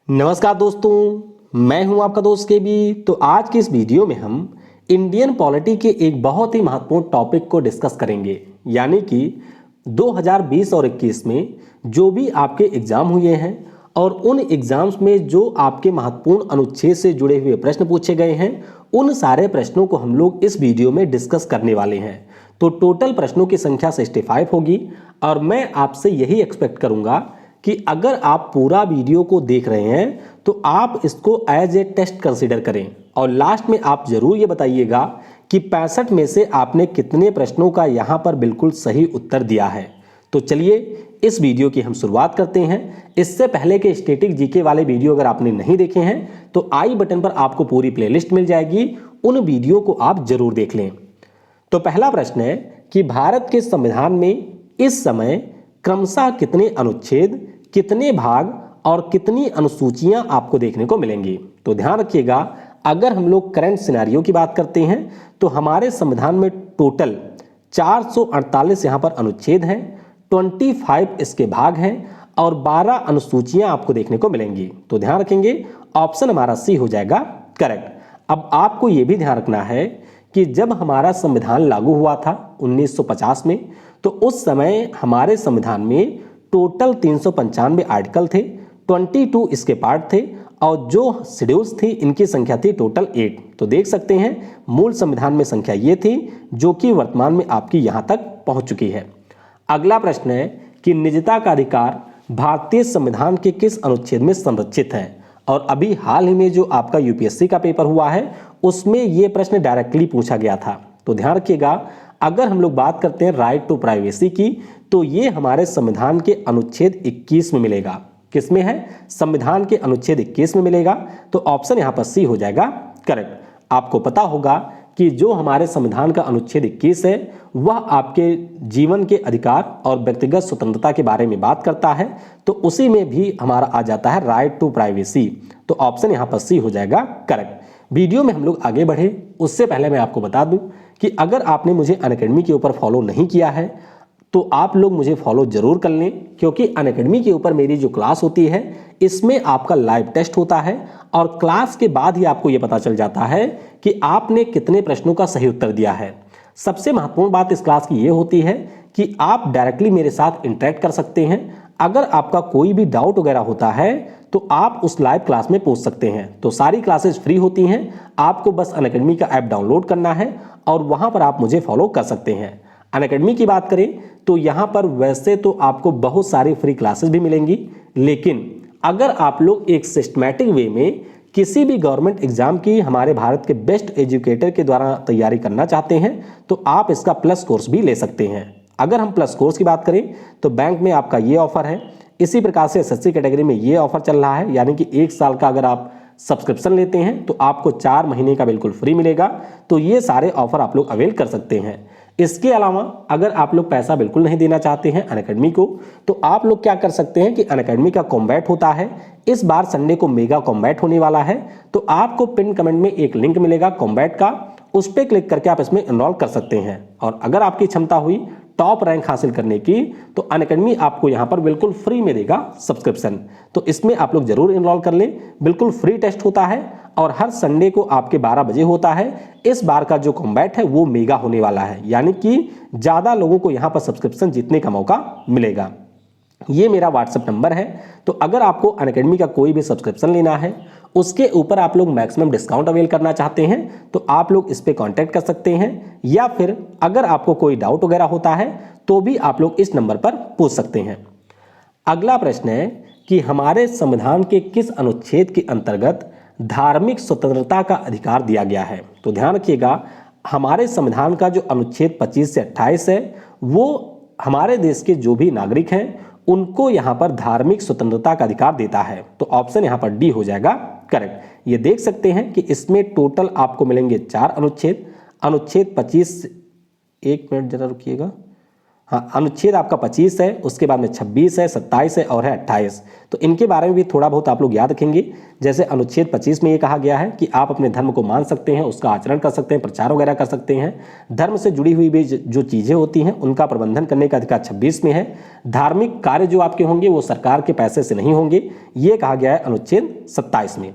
नमस्कार दोस्तों, मैं हूं आपका दोस्त के बी। तो आज की इस वीडियो में हम इंडियन पॉलिटी के एक बहुत ही महत्वपूर्ण टॉपिक को डिस्कस करेंगे, यानी कि 2020 और 21 में जो भी आपके एग्जाम हुए हैं और उन एग्जाम्स में जो आपके महत्वपूर्ण अनुच्छेद से जुड़े हुए प्रश्न पूछे गए हैं, उन सारे प्रश्नों को हम लोग इस वीडियो में डिस्कस करने वाले हैं। तो टोटल प्रश्नों की संख्या 65 होगी और मैं आपसे यही एक्सपेक्ट करूंगा कि अगर आप पूरा वीडियो को देख रहे हैं तो आप इसको एज ए टेस्ट कंसीडर करें और लास्ट में आप जरूर ये बताइएगा कि 65 में से आपने कितने प्रश्नों का यहां पर बिल्कुल सही उत्तर दिया है। तो चलिए इस वीडियो की हम शुरुआत करते हैं। इससे पहले के स्टैटिक जीके वाले वीडियो अगर आपने नहीं देखे हैं तो आई बटन पर आपको पूरी प्लेलिस्ट मिल जाएगी, उन वीडियो को आप जरूर देख लें। तो पहला प्रश्न है कि भारत के संविधान में इस समय क्रमशः कितने अनुच्छेद, कितने भाग और कितनी अनुसूचियां आपको देखने को मिलेंगी। तो ध्यान रखिएगा, अगर हम लोग करंट सिनेरियो की बात करते हैं तो हमारे संविधान में टोटल 448 यहां पर अनुच्छेद हैं, 25 इसके भाग हैं और 12 अनुसूचियां आपको देखने को मिलेंगी। तो ध्यान रखेंगे, ऑप्शन हमारा सी हो जाएगा करेक्ट। अब आपको यह भी ध्यान रखना है कि जब हमारा संविधान लागू हुआ था 1950 में, तो उस समय हमारे संविधान में टोटल 395 आर्टिकल थे, 22 इसके पार्ट थे और जो शेड्यूल्स थी इनकी संख्या थी टोटल 8। तो देख सकते हैं मूल संविधान में संख्या ये थी जो कि वर्तमान में आपकी यहां तक पहुंच चुकी है। अगला प्रश्न है कि निजता का अधिकार भारतीय संविधान के किस अनुच्छेद में संरक्षित है। और अभी हाल ही में जो आपका यूपीएससी का पेपर हुआ है उसमें यह प्रश्न डायरेक्टली पूछा गया था। तो ध्यान रखिएगा, अगर हम लोग बात करते हैं राइट टू प्राइवेसी की तो ये हमारे संविधान के अनुच्छेद 21 में मिलेगा। किसमें है? संविधान के अनुच्छेद 21 में मिलेगा। तो ऑप्शन यहां पर सी हो जाएगा करेक्ट। आपको पता होगा कि जो हमारे संविधान का अनुच्छेद 21 है वह आपके जीवन के अधिकार और व्यक्तिगत स्वतंत्रता के बारे में बात करता है, तो उसी में भी हमारा आ जाता है राइट टू प्राइवेसी। तो ऑप्शन यहां पर सी हो जाएगा करेक्ट। वीडियो में हम लोग आगे बढ़े उससे पहले मैं आपको बता दूं कि अगर आपने मुझे अनअकैडमी के ऊपर फॉलो नहीं किया है तो आप लोग मुझे फॉलो जरूर कर लें, क्योंकि अनअकैडमी के ऊपर मेरी जो क्लास होती है इसमें आपका लाइव टेस्ट होता है और क्लास के बाद ही आपको यह पता चल जाता है कि आपने कितने प्रश्नों का सही उत्तर दिया है। सबसे महत्वपूर्ण बात इस क्लास की यह होती है कि आप डायरेक्टली मेरे साथ इंटरेक्ट कर सकते हैं। अगर आपका कोई भी डाउट वगैरह होता है तो आप उस लाइव क्लास में पूछ सकते हैं। तो सारी क्लासेस फ्री होती हैं, आपको बस अनअकैडमी का ऐप डाउनलोड करना है और वहां पर आप मुझे फॉलो कर सकते हैं। अनअकैडमी की बात करें तो यहां पर वैसे तो आपको बहुत सारी फ्री क्लासेस भी मिलेंगी, लेकिन अगर आप लोग एक सिस्टमैटिक वे में किसी भी गवर्नमेंट एग्जाम की हमारे भारत के बेस्ट एजुकेटर के द्वारा तैयारी करना चाहते हैं तो आप इसका प्लस कोर्स भी ले सकते हैं। अगर हम प्लस कोर्स की बात करें तो बैंक में आपका ये ऑफर है, इसी प्रकार से एसएससी कैटेगरी में ये ऑफर चल रहा है, यानी कि 1 साल का अगर आप सब्सक्रिप्शन लेते हैं तो आपको 4 महीने का बिल्कुल फ्री मिलेगा। तो ये सारे ऑफर आप लोग अवेल कर सकते हैं। इसके अलावा अगर आप लोग पैसा बिल्कुल नहीं देना चाहते हैं अनअकैडमी को, तो आप लोग क्या कर सकते हैं कि अनअकैडमी का कॉम्बैट होता है, इस बार संडे को मेगा कॉम्बैट होने वाला है। तो आपको पिन कमेंट में एक लिंक मिलेगा कॉम्बैट का, उस पर क्लिक करके आप इसमें एनरोल कर सकते हैं। और अगर आपकी क्षमता हुई टॉप रैंक हासिल करने की तो अनअकैडमी आपको यहां पर बिल्कुल फ्री में देगा सब्सक्रिप्शन। तो इसमें आप लोग जरूर एनरोल कर लें, बिल्कुल फ्री टेस्ट होता है और हर संडे को आपके 12 बजे होता है। इस बार का जो कॉम्बैट है वो मेगा होने वाला है, यानी कि ज्यादा लोगों को यहां पर सब्सक्रिप्शन जीतने का मौका मिलेगा। ये मेरा व्हाट्सएप नंबर है, तो अगर आपको अनअकैडमी का कोई भी सब्सक्रिप्शन लेना है, उसके ऊपर आप लोग मैक्सिमम डिस्काउंट अवेल करना चाहते हैं तो आप लोग इस पे कांटेक्ट कर सकते हैं, या फिर अगर आपको कोई डाउट वगैरह होता है तो भी आप लोग इस नंबर पर पूछ सकते हैं। अगला प्रश्न है कि हमारे संविधान के किस अनुच्छेद के अंतर्गत धार्मिक स्वतंत्रता का अधिकार दिया गया है। तो ध्यान रखिएगा, हमारे संविधान का जो अनुच्छेद 25 से 28 है वो हमारे देश के जो भी नागरिक हैं उनको यहां पर धार्मिक स्वतंत्रता का अधिकार देता है। तो ऑप्शन यहां पर डी हो जाएगा करेक्ट। ये देख सकते हैं कि इसमें टोटल आपको मिलेंगे 4 अनुच्छेद। अनुच्छेद 25, एक मिनट जरा रुकिएगा, हाँ, अनुच्छेद आपका 25 है, उसके बाद में 26 है, 27 है और है 28। तो इनके बारे में भी थोड़ा बहुत आप लोग याद रखेंगे। जैसे अनुच्छेद 25 में ये कहा गया है कि आप अपने धर्म को मान सकते हैं, उसका आचरण कर सकते हैं, प्रचार वगैरह कर सकते हैं। धर्म से जुड़ी हुई भी जो चीज़ें होती हैं उनका प्रबंधन करने का अधिकार 26 में है। धार्मिक कार्य जो आपके होंगे वो सरकार के पैसे से नहीं होंगे, ये कहा गया है अनुच्छेद 27 में।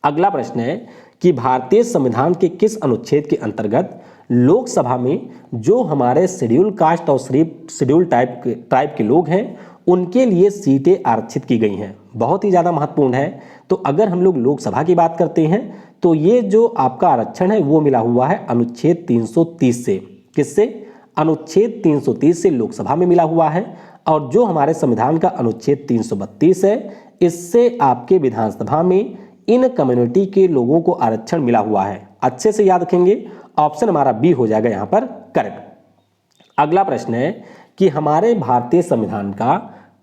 अगला प्रश्न है कि भारतीय संविधान के किस अनुच्छेद के अंतर्गत लोकसभा में जो हमारे शेड्यूल कास्ट और शेड्यूल ट्राइब के लोग हैं उनके लिए सीटें आरक्षित की गई हैं। बहुत ही ज़्यादा महत्वपूर्ण है। तो अगर हम लोग लोकसभा की बात करते हैं तो ये जो आपका आरक्षण है वो मिला हुआ है अनुच्छेद 330 से। किससे? अनुच्छेद 330 से लोकसभा में मिला हुआ है। और जो हमारे संविधान का अनुच्छेद 332 है इससे आपके विधानसभा में इन कम्युनिटी के लोगों को आरक्षण मिला हुआ है। अच्छे से याद रखेंगे, ऑप्शन हमारा बी हो जाएगा यहाँ पर करेक्ट। अगला प्रश्न है कि हमारे भारतीय संविधान का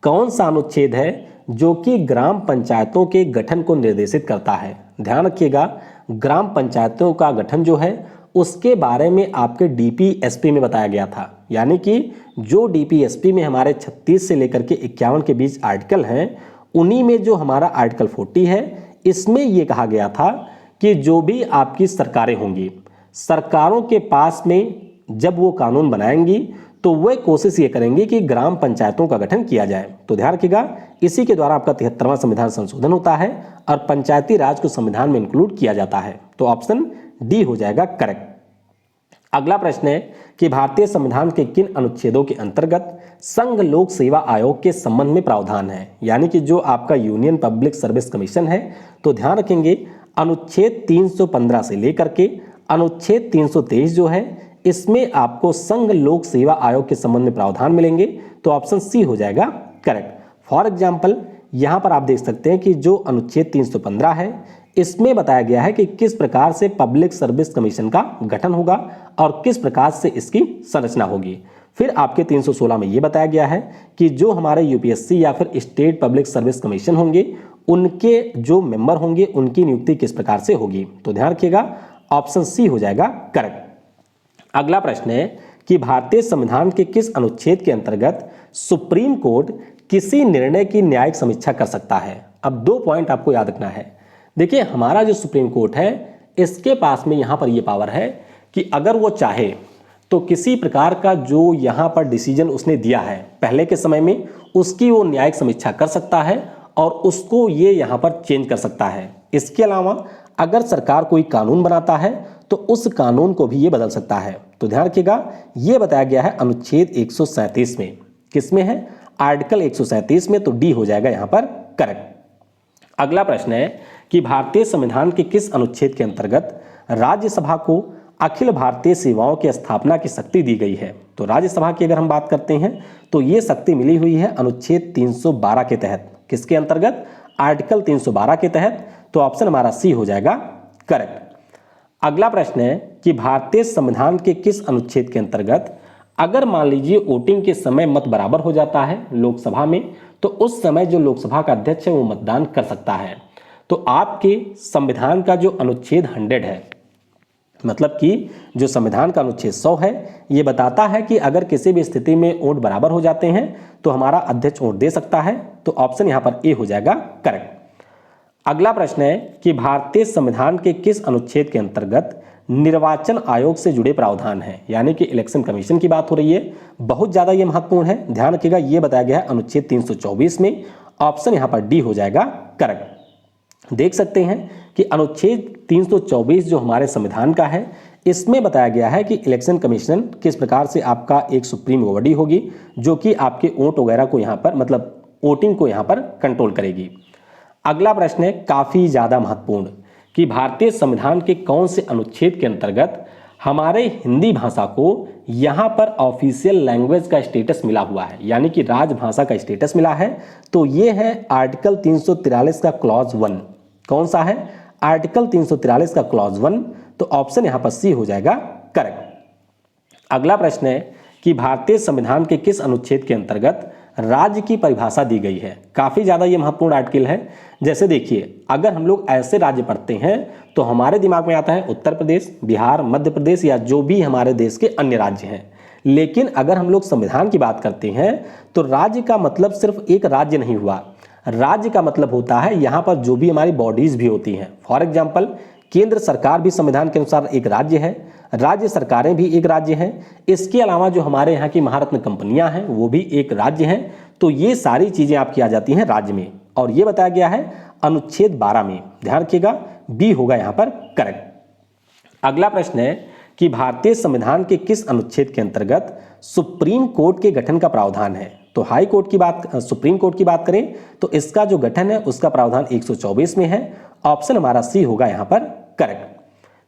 कौन सा अनुच्छेद है जो कि ग्राम पंचायतों के गठन को निर्देशित करता है? ध्यान रखिएगा, ग्राम पंचायतों का गठन जो है उसके बारे में आपके डीपीएसपी में बताया गया था। यानी कि जो डीपीएसपी में हमारे 36 से लेकर के 51 के बीच आर्टिकल हैं उन्हीं में जो हमारा आर्टिकल 40 है इसमें यह कहा गया था कि जो भी आपकी सरकारें होंगी, सरकारों के पास में जब वो कानून बनाएंगी तो वे कोशिश ये करेंगी कि ग्राम पंचायतों का गठन किया जाए। तो ध्यान रखिएगा, इसी के द्वारा आपका 73वां संविधान संशोधन होता है और पंचायती राज को संविधान में इंक्लूड किया जाता है। तो ऑप्शन डी हो जाएगा करेक्ट। अगला प्रश्न है कि भारतीय संविधान के किन अनुच्छेदों के अंतर्गत संघ लोक सेवा आयोग के संबंध में प्रावधान है? यानी कि जो आपका यूनियन पब्लिक सर्विस कमीशन है। तो ध्यान रखेंगे, अनुच्छेद 315 से लेकर के अनुच्छेद 323 जो है इसमें आपको संघ लोक सेवा आयोग के संबंध में प्रावधान मिलेंगे। तो ऑप्शन सी हो जाएगा करेक्ट। फॉर एग्जाम्पल यहाँ पर आप देख सकते हैं कि जो अनुच्छेद 315 है इसमें बताया गया है कि किस प्रकार से पब्लिक सर्विस कमीशन का गठन होगा और किस प्रकार से इसकी संरचना होगी। फिर आपके 316 में ये बताया गया है कि जो हमारे यूपीएससी या फिर स्टेट पब्लिक सर्विस कमीशन होंगे उनके जो मेंबर होंगे उनकी नियुक्ति किस प्रकार से होगी। तो ध्यान रखिएगा, ऑप्शन सी हो जाएगा करेक्ट। अगला प्रश्न है कि भारतीय संविधान के किस अनुच्छेद के अंतर्गत सुप्रीम कोर्ट किसी निर्णय की न्यायिक समीक्षा कर सकता है? अब 2 पॉइंट आपको याद रखना है। देखिए, हमारा जो सुप्रीम कोर्ट है इसके पास में यहाँ पर ये पावर है कि अगर वो चाहे तो किसी प्रकार का जो यहाँ पर डिसीजन उसने दिया है पहले के समय में उसकी वो न्यायिक समीक्षा कर सकता है और उसको ये यहाँ पर चेंज कर सकता है। इसके अलावा अगर सरकार कोई कानून बनाता है तो उस कानून को भी ये बदल सकता है। तो ध्यान रखिएगा, ये बताया गया है अनुच्छेद 137 में। किसमें है? आर्टिकल 137 में। तो डी हो जाएगा यहाँ पर करेक्ट। अगला प्रश्न है कि भारतीय संविधान के किस अनुच्छेद के अंतर्गत राज्यसभा को अखिल भारतीय सेवाओं की स्थापना की शक्ति दी गई है? तो राज्यसभा की अगर हम बात करते हैं तो ये शक्ति मिली हुई है अनुच्छेद 312 के तहत। किसके अंतर्गत? आर्टिकल 312 के तहत। तो ऑप्शन हमारा सी हो जाएगा करेक्ट। अगला प्रश्न है कि भारतीय संविधान के किस अनुच्छेद के अंतर्गत अगर मान लीजिए वोटिंग के समय मत बराबर हो जाता है लोकसभा में तो उस समय जो लोकसभा का अध्यक्ष है वो मतदान कर सकता है। तो आपके संविधान का जो अनुच्छेद 100 है, मतलब कि जो संविधान का अनुच्छेद 100 है, ये बताता है कि अगर किसी भी स्थिति में वोट बराबर हो जाते हैं तो हमारा अध्यक्ष वोट दे सकता है। तो ऑप्शन यहाँ पर ए हो जाएगा करेक्ट। अगला प्रश्न है कि भारतीय संविधान के किस अनुच्छेद के अंतर्गत निर्वाचन आयोग से जुड़े प्रावधान हैं? यानी कि इलेक्शन कमीशन की बात हो रही है। बहुत ज्यादा ये महत्वपूर्ण है, ध्यान रखिएगा, ये बताया गया है अनुच्छेद 324 में। ऑप्शन यहाँ पर डी हो जाएगा करेक्ट। देख सकते हैं कि अनुच्छेद 324 जो हमारे संविधान का है इसमें बताया गया है कि इलेक्शन कमीशन किस प्रकार से आपका एक सुप्रीम बॉडी होगी जो कि आपके वोट वगैरह को यहाँ पर मतलब वोटिंग को यहाँ पर कंट्रोल करेगी। अगला प्रश्न है काफी ज्यादा महत्वपूर्ण कि भारतीय संविधान के कौन से अनुच्छेद के अंतर्गत हमारे हिंदी भाषा को यहाँ पर ऑफिशियल लैंग्वेज का स्टेटस मिला हुआ है, यानी कि राजभाषा का स्टेटस मिला है। तो ये है आर्टिकल 343 का क्लॉज 1। कौन सा है? आर्टिकल 343 का क्लॉज 1। तो ऑप्शन यहाँ पर सी हो जाएगा करेक्ट। अगला प्रश्न है कि भारतीय संविधान के किस अनुच्छेद के अंतर्गत राज्य की परिभाषा दी गई है? काफी ज्यादा ये महत्वपूर्ण आर्टिकल है। जैसे देखिए, अगर हम लोग ऐसे राज्य पढ़ते हैं तो हमारे दिमाग में आता है उत्तर प्रदेश, बिहार, मध्य प्रदेश या जो भी हमारे देश के अन्य राज्य हैं। लेकिन अगर हम लोग संविधान की बात करते हैं तो राज्य का मतलब सिर्फ एक राज्य नहीं हुआ। राज्य का मतलब होता है यहाँ पर जो भी हमारी बॉडीज भी होती हैं। फॉर एग्जाम्पल केंद्र सरकार भी संविधान के अनुसार एक राज्य है, राज्य सरकारें भी एक राज्य हैं। इसके अलावा जो हमारे यहाँ की महारत्न कंपनियां हैं वो भी एक राज्य हैं। तो ये सारी चीजें आपकी आ जाती हैं राज्य में, और ये बताया गया है अनुच्छेद 12 में। ध्यान रखिएगा, बी होगा यहाँ पर करेक्ट। अगला प्रश्न है कि भारतीय संविधान के किस अनुच्छेद के अंतर्गत सुप्रीम कोर्ट के गठन का प्रावधान है। तो हाई कोर्ट की बात, सुप्रीम कोर्ट की बात करें तो इसका जो गठन है उसका प्रावधान 124 में है। ऑप्शन हमारा सी होगा यहाँ पर करेक्ट।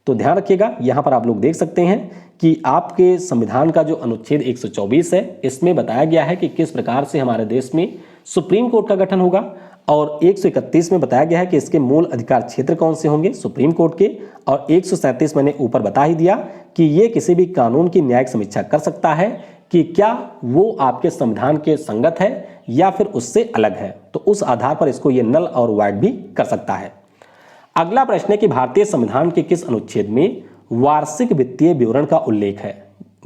तो ध्यान रखिएगा, यहाँ पर आप लोग देख सकते हैं कि आपके संविधान का जो अनुच्छेद 124 है इसमें बताया गया है कि किस प्रकार से हमारे देश में सुप्रीम कोर्ट का गठन होगा, और 131 में बताया गया है कि इसके मूल अधिकार क्षेत्र कौन से होंगे सुप्रीम कोर्ट के, और 137 मैंने ऊपर बता ही दिया कि ये किसी भी कानून की न्यायिक समीक्षा कर सकता है कि क्या वो आपके संविधान के संगत है या फिर उससे अलग है। तो उस आधार पर इसको ये नल और वाइड भी कर सकता है। अगला प्रश्न है कि भारतीय संविधान के किस अनुच्छेद में वार्षिक वित्तीय विवरण का उल्लेख है।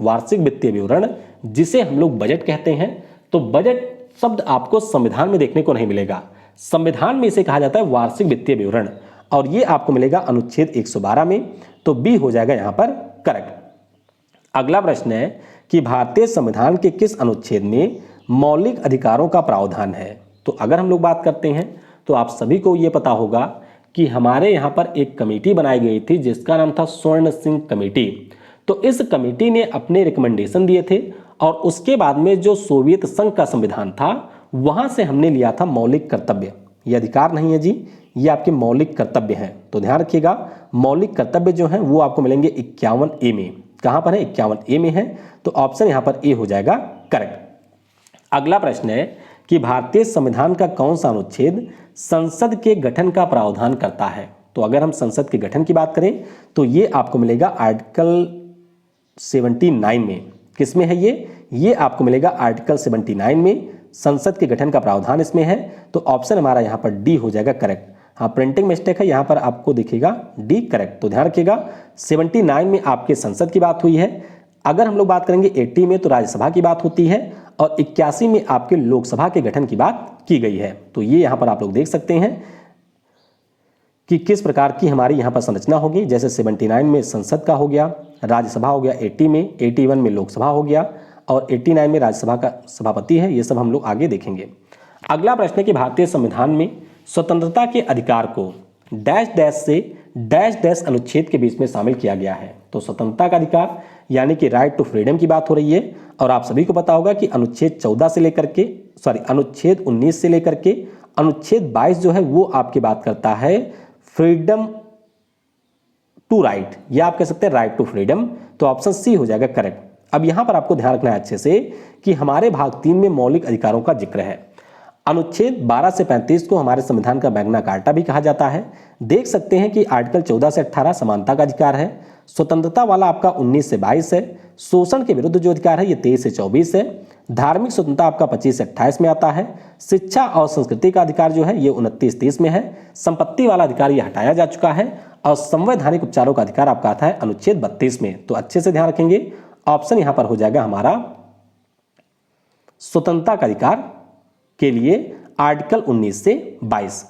वार्षिक वित्तीय विवरण जिसे हम लोग बजट कहते हैं, तो बजट शब्द आपको संविधान में देखने को नहीं मिलेगा। संविधान में इसे कहा जाता है वार्षिक वित्तीय विवरण, और ये आपको मिलेगा अनुच्छेद 112 में। तो बी हो जाएगा यहाँ पर करेक्ट। अगला प्रश्न है कि भारतीय संविधान के किस अनुच्छेद में मौलिक अधिकारों का प्रावधान है। तो अगर हम लोग बात करते हैं तो आप सभी को ये पता होगा कि हमारे यहाँ पर एक कमेटी बनाई गई थी जिसका नाम था स्वर्ण सिंह कमेटी। तो इस कमेटी ने अपने रिकमेंडेशन दिए थे, और उसके बाद में जो सोवियत संघ का संविधान था वहां से हमने लिया था मौलिक कर्तव्य। ये अधिकार नहीं है जी, ये आपके मौलिक कर्तव्य हैं। तो ध्यान रखिएगा, मौलिक कर्तव्य जो हैं वो आपको मिलेंगे 51A में। कहां पर है? 51A में है। तो ऑप्शन यहां पर ए हो जाएगा करेक्ट। अगला प्रश्न है कि भारतीय संविधान का कौन सा अनुच्छेद संसद के गठन का प्रावधान करता है। तो अगर हम संसद के गठन की बात करें तो ये आपको मिलेगा आर्टिकल 79 में। किसमें है ये आपको मिलेगा आर्टिकल 79 में। संसद के गठन का प्रावधान इसमें है। तो ऑप्शन हमारा यहाँ पर डी हो जाएगा करेक्ट। हाँ, प्रिंटिंग मिस्टेक है, यहाँ पर आपको दिखेगा डी करेक्ट। तो ध्यान रखिएगा, 79 में आपके संसद की बात हुई है। अगर हम लोग बात करेंगे 80 में तो राज्यसभा की बात होती है, और 81 में आपके लोकसभा के गठन की बात की गई है। तो ये यहाँ पर आप लोग देख सकते हैं कि किस प्रकार की हमारी यहाँ पर संरचना होगी। जैसे 79 में संसद का हो गया, राज्यसभा हो गया 80 में, 81 में लोकसभा हो गया, और 89 में राज्यसभा का सभापति है। ये सब हम लोग आगे देखेंगे। अगला प्रश्न है कि भारतीय संविधान में स्वतंत्रता के अधिकार को डैश डैश से डैश डैश अनुच्छेद के बीच में शामिल किया गया है। तो स्वतंत्रता का अधिकार यानी कि राइट टू फ्रीडम की बात हो रही है, और आप सभी को पता होगा कि अनुच्छेद 14 से लेकर के अनुच्छेद 19 से लेकर के अनुच्छेद 22 जो है वो आपकी बात करता है फ्रीडम टू राइट, या आप कह सकते हैं राइट टू फ्रीडम। तो ऑप्शन सी हो जाएगा करेक्ट। अब यहां पर आपको ध्यान रखना है अच्छे से कि हमारे भाग 3 में मौलिक अधिकारों का जिक्र है। अनुच्छेद 12 से 35 को हमारे संविधान का मैग्ना कार्टा भी कहा जाता है। देख सकते हैं कि आर्टिकल 14 से 18 समानता का अधिकार है। स्वतंत्रता वाला आपका 19 से 22 है। शोषण के विरुद्ध जो अधिकार है ये 23 से 24 है। धार्मिक स्वतंत्रता आपका 25 से 28 में आता है। शिक्षा और संस्कृति का अधिकार जो है ये 29-30 में है। संपत्ति वाला अधिकार ये हटाया जा चुका है, और संवैधानिक उपचारों का अधिकार आपका आता है अनुच्छेद 32 में। तो अच्छे से ध्यान रखेंगे, ऑप्शन यहां पर हो जाएगा हमारा स्वतंत्रता का अधिकार के लिए आर्टिकल 19 से 22।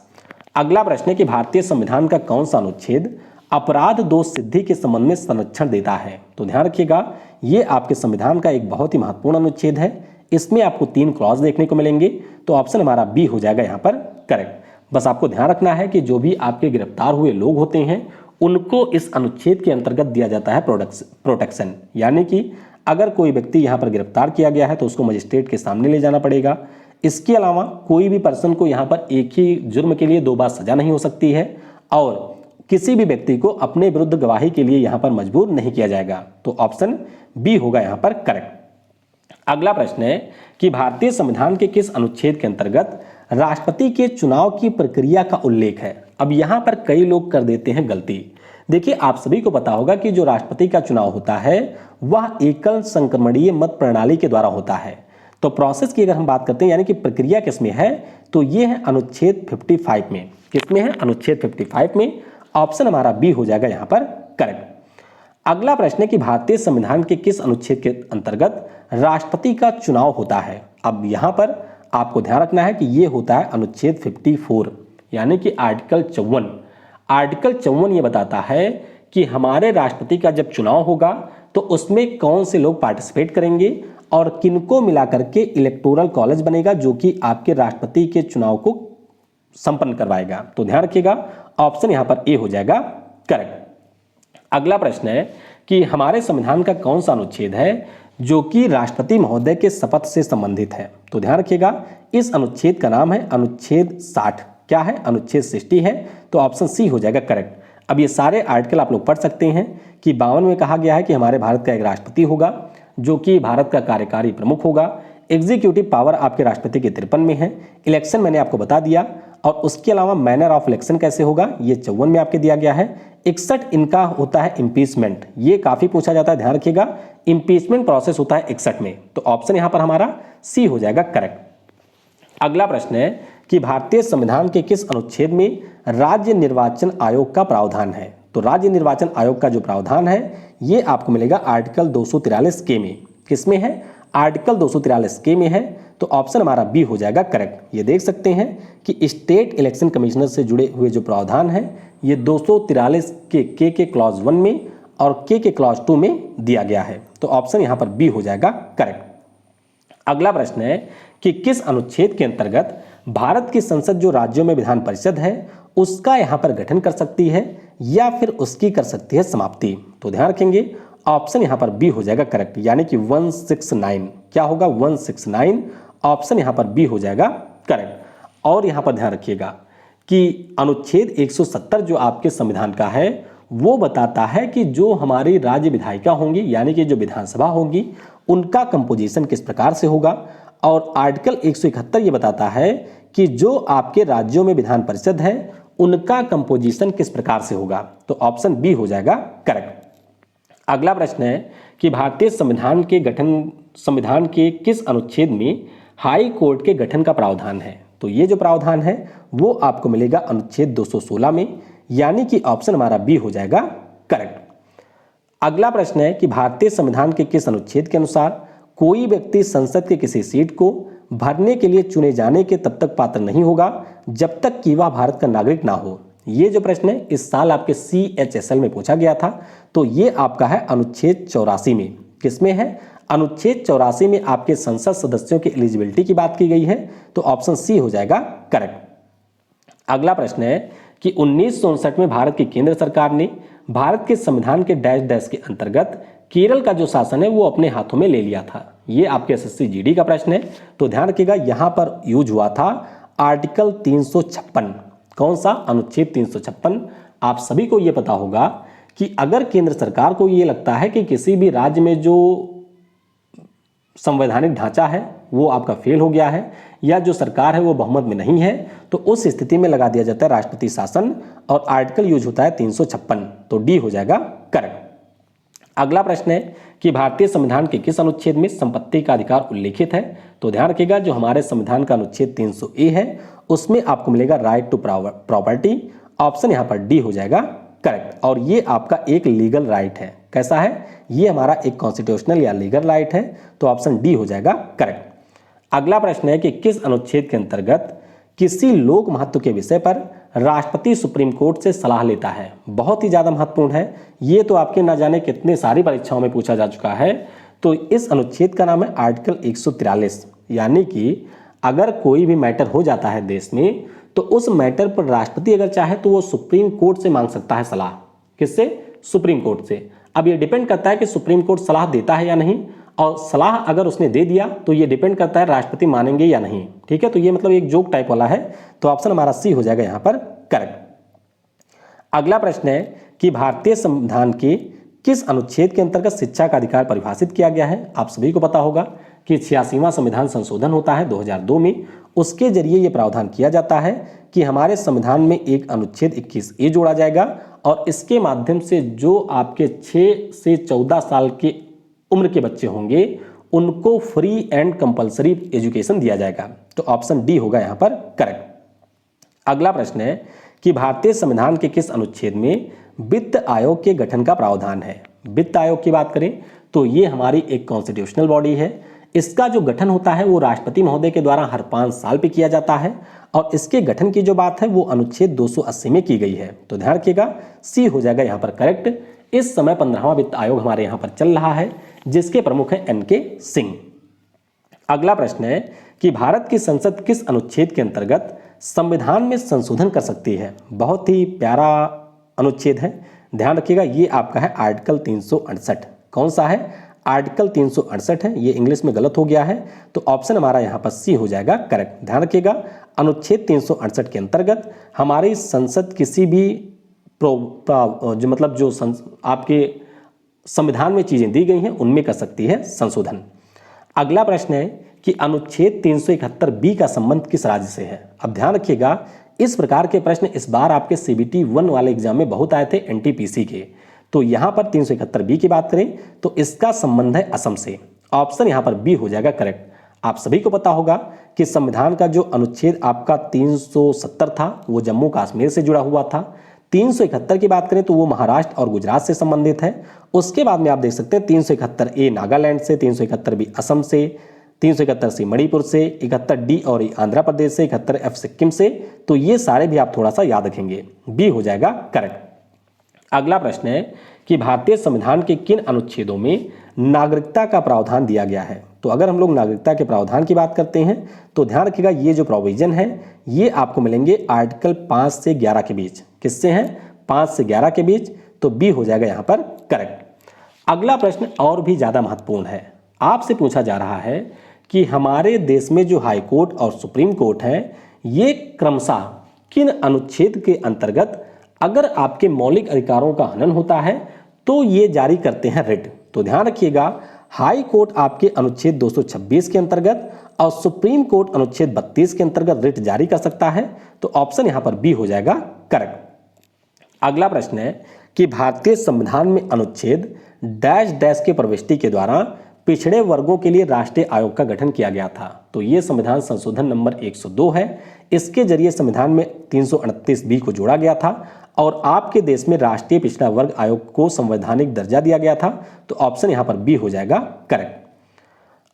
अगला प्रश्न है कि भारतीय संविधान का कौन सा अनुच्छेद अपराध दोष सिद्धि के संबंध में संरक्षण देता है। तो ध्यान रखिएगा, ये आपके संविधान का एक बहुत ही महत्वपूर्ण अनुच्छेद है। इसमें आपको 3 क्लॉज देखने को मिलेंगे। तो ऑप्शन हमारा बी हो जाएगा यहाँ पर करेक्ट। बस आपको ध्यान रखना है कि जो भी आपके गिरफ्तार हुए लोग होते हैं उनको इस अनुच्छेद के अंतर्गत दिया जाता है प्रोटेक्शन, यानी कि अगर कोई व्यक्ति यहाँ पर गिरफ्तार किया गया है तो उसको मजिस्ट्रेट के सामने ले जाना पड़ेगा। इसके अलावा कोई भी पर्सन को यहाँ पर एक ही जुर्म के लिए 2 बार सजा नहीं हो सकती है, और किसी भी व्यक्ति को अपने विरुद्ध गवाही के लिए यहाँ पर मजबूर नहीं किया जाएगा। तो ऑप्शन बी होगा यहाँ पर करेक्ट। अगला प्रश्न है कि भारतीय संविधान के किस अनुच्छेद के अंतर्गत राष्ट्रपति के चुनाव की प्रक्रिया का उल्लेख है। अब यहाँ पर कई लोग कर देते हैं गलती। देखिए, आप सभी को पता होगा कि जो राष्ट्रपति का चुनाव होता है वह एकल संक्रमणीय मत प्रणाली के द्वारा होता है। तो प्रोसेस की अगर हम बात करते हैं यानी कि प्रक्रिया किसमें है, तो ये है अनुच्छेद 55 में। किसमें है? अनुच्छेद 55 में। ऑप्शन हमारा बी हो जाएगा यहाँ पर करेक्ट। अगला प्रश्न है कि भारतीय संविधान के किस अनुच्छेद के अंतर्गत राष्ट्रपति का चुनाव होता है। अब यहां पर आपको ध्यान रखना है कि यह होता है अनुच्छेद 54 यानी कि आर्टिकल 54। आर्टिकल 54 ये बताता है कि हमारे राष्ट्रपति का जब चुनाव होगा तो उसमें कौन से लोग पार्टिसिपेट करेंगे और किनको मिलाकर के इलेक्टोरल कॉलेज बनेगा जो कि आपके राष्ट्रपति के चुनाव को संपन्न करवाएगा। तो ध्यान रखिएगा ऑप्शन यहां पर ए हो जाएगा करेक्ट। अगला प्रश्न है कि हमारे संविधान का कौन सा अनुच्छेद है जो कि राष्ट्रपति महोदय के शपथ से संबंधित है। तो ध्यान रखिएगा इस अनुच्छेद का नाम है अनुच्छेद 60। क्या है? अनुच्छेद 60 है। तो ऑप्शन सी हो जाएगा करेक्ट। अब ये सारे आर्टिकल आप लोग पढ़ सकते हैं कि 52 में कहा गया है कि हमारे भारत का एक राष्ट्रपति होगा जो कि भारत का कार्यकारी प्रमुख होगा। एग्जीक्यूटिव पावर आपके राष्ट्रपति के 53 में है। इलेक्शन मैंने आपको बता दिया और उसके अलावा मैनर ऑफ इलेक्शन कैसे होगा ये 54 में आपके दिया गया है। 61 इनका होता है इम्पीचमेंट, ये काफी पूछा जाता है, ध्यान रखिएगा इम्पीचमेंट प्रोसेस होता है 61 में। तो ऑप्शन यहां पर हमारा सी हो जाएगा करेक्ट। अगला प्रश्न है कि भारतीय संविधान के किस अनुच्छेद में राज्य निर्वाचन आयोग का प्रावधान है। तो राज्य निर्वाचन आयोग का जो प्रावधान है ये आपको मिलेगा आर्टिकल 243 के में। किसमें है? आर्टिकल 243 के में है। तो ऑप्शन हमारा बी हो जाएगा करेक्ट। ये देख सकते हैं कि स्टेट इलेक्शन कमिश्नर से जुड़े हुए जो प्रावधान है ये 243 के क्लॉज 1 में और के क्लॉज 2 में दिया गया है। तो ऑप्शन यहां पर बी हो जाएगा करेक्ट। अगला प्रश्न है कि किस अनुच्छेद के अंतर्गत भारत की संसद जो राज्यों में विधान परिषद है उसका यहां पर गठन कर सकती है या फिर उसकी कर सकती है समाप्ति। तो ध्यान रखेंगे ऑप्शन यहां पर बी हो जाएगा करेक्ट यानी कि 169। क्या होगा? 169। ऑप्शन यहां पर बी हो जाएगा करेक्ट। और यहां पर ध्यान रखिएगा कि अनुच्छेद 170 जो आपके संविधान का है वो बताता है कि जो हमारी राज्य विधायिका होंगी यानी कि जो विधानसभा होगी उनका कंपोजिशन किस प्रकार से होगा। और आर्टिकल 171 ये बताता है कि जो आपके राज्यों में विधान परिषद है उनका कंपोजिशन किस प्रकार से होगा। तो ऑप्शन बी हो जाएगा करेक्ट। अगला प्रश्न है कि भारतीय संविधान के किस अनुच्छेद में हाई कोर्ट के गठन का प्रावधान है। तो ये जो प्रावधान है वो आपको मिलेगा अनुच्छेद 216 में यानी कि ऑप्शन हमारा बी हो जाएगा करेक्ट। अगला प्रश्न है कि भारतीय संविधान के किस अनुच्छेद के अनुसार कोई व्यक्ति संसद के किसी सीट को भरने के लिए चुने जाने के तब तक पात्र नहीं होगा जब तक कि वह भारत का नागरिक ना हो। ये जो प्रश्न है इस साल आपके CHSL में पूछा गया था। तो ये आपका है अनुच्छेद 84 में। किसमें है? अनुच्छेद 84 में आपके संसद सदस्यों की एलिजिबिलिटी की बात की गई है। तो ऑप्शन सी हो जाएगा करेक्ट। अगला प्रश्न है कि 1959 में भारत की केंद्र सरकार ने भारत के संविधान के डैश डैश के अंतर्गत केरल का जो शासन है वो अपने हाथों में ले लिया था। ये आपके SSC GD का प्रश्न है। तो ध्यान रखिएगा यहां पर यूज हुआ था आर्टिकल 356। कौन सा? अनुच्छेद 356। आप सभी को यह पता होगा कि अगर केंद्र सरकार को यह लगता है कि किसी भी राज्य में जो संवैधानिक ढांचा है वो आपका फेल हो गया है या जो सरकार है वो बहुमत में नहीं है तो उस स्थिति में लगा दिया जाता है राष्ट्रपति शासन और आर्टिकल यूज होता है 356। तो डी हो जाएगा करेक्ट। अगला प्रश्न है कि भारतीय संविधान के किस अनुच्छेद में संपत्ति का अधिकार उल्लेखित है। तो ध्यान रखिएगा जो हमारे संविधान का अनुच्छेद 300A है उसमें आपको मिलेगा राइट टू प्रॉपर्टी। ऑप्शन यहां पर डी हो जाएगा करेक्ट। और ये आपका एक लीगल राइट है। कैसा है? ये हमारा एक कॉन्स्टिट्यूशनल या लीगल राइट है। तो ऑप्शन डी हो जाएगा करेक्ट। अगला प्रश्न है कि किस अनुच्छेद के अंतर्गत किसी लोक महत्व के विषय पर राष्ट्रपति सुप्रीम कोर्ट से सलाह लेता है। बहुत ही ज्यादा महत्वपूर्ण है। ये तो आपके ना जाने कितने सारी परीक्षाओं में पूछा जा चुका है। तो इस अनुच्छेद का नाम है आर्टिकल 143 यानी कि अगर कोई भी मैटर हो जाता है देश में तो उस मैटर पर राष्ट्रपति अगर चाहे तो वो सुप्रीम कोर्ट से मांग सकता है सलाह। किससे? सुप्रीम कोर्ट से। अब ये डिपेंड करता है कि सुप्रीम कोर्ट सलाह देता है या नहीं और सलाह अगर उसने दे दिया तो ये डिपेंड करता है राष्ट्रपति मानेंगे या नहीं। ठीक है, तो ये मतलब एक जोक टाइप वाला है। तो ऑप्शन हमारा सी हो जाएगा यहां पर करेक्ट। अगला प्रश्न है कि भारतीय संविधान के किस अनुच्छेद के अंतर्गत शिक्षा का अधिकार परिभाषित किया गया है। आप सभी को पता होगा कि 86वां संविधान संशोधन होता है 2002 में। उसके जरिए यह प्रावधान किया जाता है कि हमारे संविधान में एक अनुच्छेद 21A जोड़ा जाएगा और इसके माध्यम से जो आपके 6 से 14 साल के उम्र के बच्चे होंगे उनको फ्री एंड कंपलसरी एजुकेशन दिया जाएगा। तो ऑप्शन डी होगा यहां पर करेक्ट। अगला प्रश्न है कि भारतीय संविधान के किस अनुच्छेद में वित्त आयोग के गठन का प्रावधान है। वित्त आयोग की बात करें तो ये हमारी एक कॉन्स्टिट्यूशनल बॉडी है। इसका जो गठन होता है वो राष्ट्रपति महोदय के द्वारा हर 5 साल पे किया जाता है और इसके गठन की जो बात है वो अनुच्छेद 280 में की गई है। तो ध्यान रखिएगा, सी हो जाएगा यहाँ पर करेक्ट। इस समय 15वां वित्त आयोग हमारे यहाँ पर चल रहा है जिसके प्रमुख हैं NK सिंह। अगला प्रश्न है कि भारत की संसद किस अनुच्छेद के अंतर्गत संविधान में संशोधन कर सकती है। बहुत ही प्यारा अनुच्छेद है, ध्यान रखिएगा, ये आपका है आर्टिकल 368। कौन सा है? आर्टिकल 368 है। ये इंग्लिश में गलत हो गया है तो ऑप्शन हमारा यहाँ पर सी हो जाएगा करेक्ट। ध्यान रखिएगा, अनुच्छेद 368 के अंतर्गत हमारी संसद किसी भी जो मतलब जो आपके संविधान में चीजें दी गई हैं उनमें कर सकती है संशोधन। अगला प्रश्न है कि अनुच्छेद 371 बी का संबंध किस राज्य से है। अब ध्यान रखिएगा, इस प्रकार के प्रश्न इस बार आपके CBT 1 वाले एग्जाम में बहुत आए थे NTPC के। तो यहां पर 371 बी की बात करें तो इसका संबंध है असम से। ऑप्शन यहां पर बी हो जाएगा करेक्ट। आप सभी को पता होगा कि संविधान का जो अनुच्छेद आपका 370 था वो जम्मू कश्मीर से जुड़ा हुआ था। 371 की बात करें तो वो महाराष्ट्र और गुजरात से संबंधित है। उसके बाद में आप देख सकते हैं 371 ए नागालैंड से, 371 बी असम से, 371 सी मणिपुर से, 71 डी और ई आंध्र प्रदेश से, 71 एफ सिक्किम से। तो ये सारे भी आप थोड़ा सा याद रखेंगे, बी हो जाएगा करेक्ट। अगला प्रश्न है कि भारतीय संविधान के किन अनुच्छेदों में नागरिकता का प्रावधान दिया गया है। तो अगर हम लोग नागरिकता के प्रावधान की बात करते हैं तो ध्यान रखिएगा, ये जो प्रोविजन है ये आपको मिलेंगे आर्टिकल 5 से 11 के बीच। किससे हैं? 5 से 11 के बीच। तो बी हो जाएगा यहाँ पर करेक्ट। अगला प्रश्न और भी ज्यादा महत्वपूर्ण है। आपसे पूछा जा रहा है कि हमारे देश में जो हाई कोर्ट और सुप्रीम कोर्ट है ये क्रमशः किन अनुच्छेद के अंतर्गत अगर आपके मौलिक अधिकारों का हनन होता है तो ये जारी करते हैं रिट। तो ध्यान रखिएगा, हाई कोर्ट आपके अनुच्छेद 226 के अंतर्गत और सुप्रीम कोर्ट अनुच्छेद 32 के अंतर्गत रिट जारी कर सकता है। तो ऑप्शन यहां पर बी हो जाएगा करेक्ट। अगला प्रश्न है कि भारतीय संविधान में अनुच्छेद डैश डैश के प्रविष्टि के द्वारा पिछड़े वर्गों के लिए राष्ट्रीय आयोग का गठन किया गया था। तो ये संविधान संशोधन नंबर 102 है। इसके जरिए संविधान में 338 बी को जोड़ा गया था और आपके देश में राष्ट्रीय पिछड़ा वर्ग आयोग को संवैधानिक दर्जा दिया गया था। तो ऑप्शन यहां पर बी हो जाएगा करेक्ट।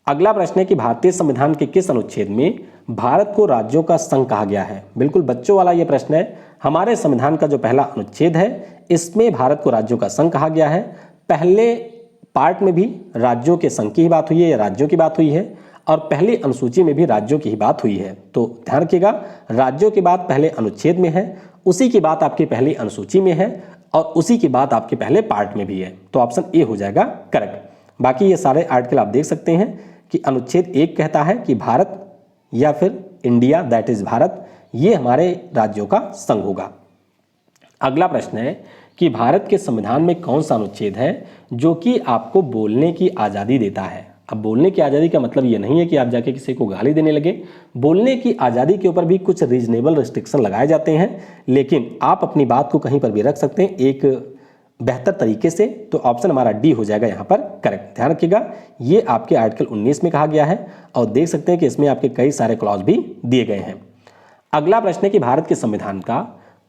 अगला प्रश्न है कि भारतीय संविधान के किस अनुच्छेद में भारत को राज्यों का संघ कहा गया है। बिल्कुल बच्चों वाला यह प्रश्न है। हमारे संविधान का जो पहला अनुच्छेद है इसमें भारत को राज्यों का संघ कहा गया है। पहले पार्ट में भी राज्यों के संघ की ही बात हुई है या राज्यों की बात हुई है और पहली अनुसूची में भी राज्यों की ही बात हुई है। तो ध्यान रखिएगा, राज्यों की बात पहले अनुच्छेद में है, उसी की बात आपकी पहली अनुसूची में है और उसी की बात आपके पहले पार्ट में भी है। तो ऑप्शन ए हो जाएगा करेक्ट। बाकी ये सारे आर्टिकल आप देख सकते हैं कि अनुच्छेद 1 कहता है कि भारत या फिर इंडिया दैट इज भारत, ये हमारे राज्यों का संघ होगा। अगला प्रश्न है कि भारत के संविधान में कौन सा अनुच्छेद है जो कि आपको बोलने की आज़ादी देता है। अब बोलने की आज़ादी का मतलब ये नहीं है कि आप जाके किसी को गाली देने लगे। बोलने की आज़ादी के ऊपर भी कुछ रीजनेबल रिस्ट्रिक्शन लगाए जाते हैं, लेकिन आप अपनी बात को कहीं पर भी रख सकते हैं एक बेहतर तरीके से। तो ऑप्शन हमारा डी हो जाएगा यहाँ पर करेक्ट। ध्यान रखिएगा, ये आपके आर्टिकल 19 में कहा गया है और देख सकते हैं कि इसमें आपके कई सारे क्लॉज भी दिए गए हैं। अगला प्रश्न है कि भारत के संविधान का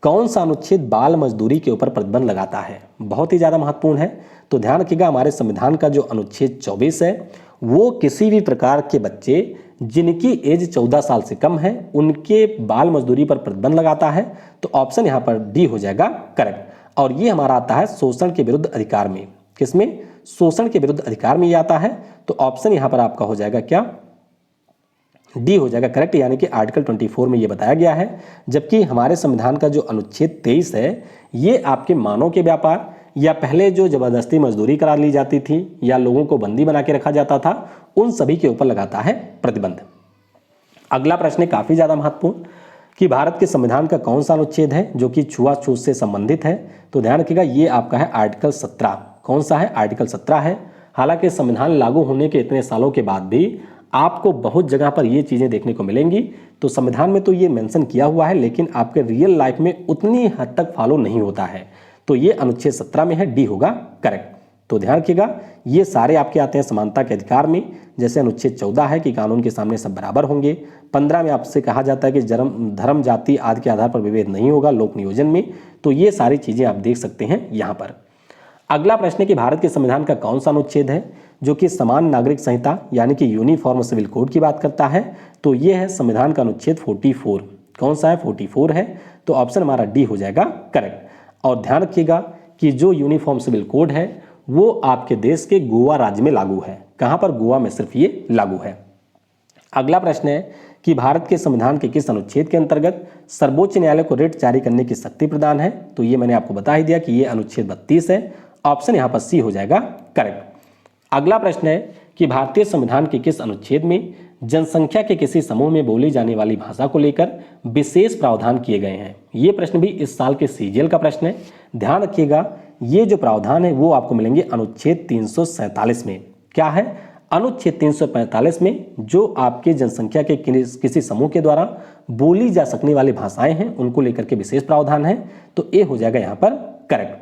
कौन सा अनुच्छेद बाल मजदूरी के ऊपर प्रतिबंध लगाता है। बहुत ही ज़्यादा महत्वपूर्ण है। तो ध्यान रखिएगा, हमारे संविधान का जो अनुच्छेद 24 है वो किसी भी प्रकार के बच्चे जिनकी एज 14 साल से कम है उनके बाल मजदूरी पर प्रतिबंध लगाता है। तो ऑप्शन यहाँ पर डी हो जाएगा करेक्ट। और ये हमारा आता है शोषण के विरुद्ध अधिकार में। किसमें? शोषण के विरुद्ध अधिकार में ये आता है। तो ऑप्शन यहाँ पर आपका हो जाएगा क्या? डी हो जाएगा करेक्ट, यानी कि आर्टिकल 24 में ये बताया गया है। जबकि हमारे संविधान का जो अनुच्छेद 23 है ये आपके मानव के व्यापार या पहले जो जबरदस्ती मजदूरी करा ली जाती थी या लोगों को बंदी बना के रखा जाता था उन सभी के ऊपर लगाता है प्रतिबंध। अगला प्रश्न है काफी ज्यादा महत्वपूर्ण कि भारत के संविधान का कौन सा अनुच्छेद है जो कि छुआछूत से संबंधित है। तो ध्यान रखिएगा, ये आपका है आर्टिकल 17। कौन सा है? आर्टिकल 17 है। हालांकि संविधान लागू होने के इतने सालों के बाद भी आपको बहुत जगह पर ये चीज़ें देखने को मिलेंगी। तो संविधान में तो ये मेंशन किया हुआ है लेकिन आपके रियल लाइफ में उतनी हद तक फॉलो नहीं होता है। तो ये अनुच्छेद 17 में है, डी होगा करेक्ट। तो ध्यान रखिएगा, ये सारे आपके आते हैं समानता के अधिकार में। जैसे अनुच्छेद 14 है कि कानून के सामने सब बराबर होंगे। 15 में आपसे कहा जाता है कि धर्म जाति आदि के आधार पर विभेद नहीं होगा लोक नियोजन में। तो ये सारी चीज़ें आप देख सकते हैं यहाँ पर। अगला प्रश्न है कि भारत के संविधान का कौन सा अनुच्छेद है जो कि समान नागरिक संहिता यानी कि यूनिफॉर्म सिविल कोड की बात करता है? तो ये है संविधान का अनुच्छेद 44। कौन सा है? 44 है। तो ऑप्शन हमारा डी हो जाएगा करेक्ट। और ध्यान रखिएगा कि जो यूनिफॉर्म सिविल कोड है वो आपके देश के गोवा राज्य में लागू है। कहां पर? गोवा में सिर्फ ये लागू है। अगला प्रश्न है कि भारत के संविधान के किस अनुच्छेद के अंतर्गत सर्वोच्च न्यायालय को रिट जारी करने की शक्ति प्रदान है? तो ये मैंने आपको बता ही दिया कि ये अनुच्छेद 32 है। ऑप्शन यहां पर सी हो जाएगा करेक्ट। अगला प्रश्न है कि भारतीय संविधान के किस अनुच्छेद में जनसंख्या के किसी समूह में बोली जाने वाली भाषा को लेकर विशेष प्रावधान किए गए हैं? ये प्रश्न भी इस साल के सीजीएल का प्रश्न है। ध्यान रखिएगा ये जो प्रावधान है वो आपको मिलेंगे अनुच्छेद 347 में। क्या है? अनुच्छेद 345 में जो आपके जनसंख्या के किसी समूह के द्वारा बोली जा सकने वाली भाषाएं हैं उनको लेकर के विशेष प्रावधान है। तो ए हो जाएगा यहां पर करेक्ट।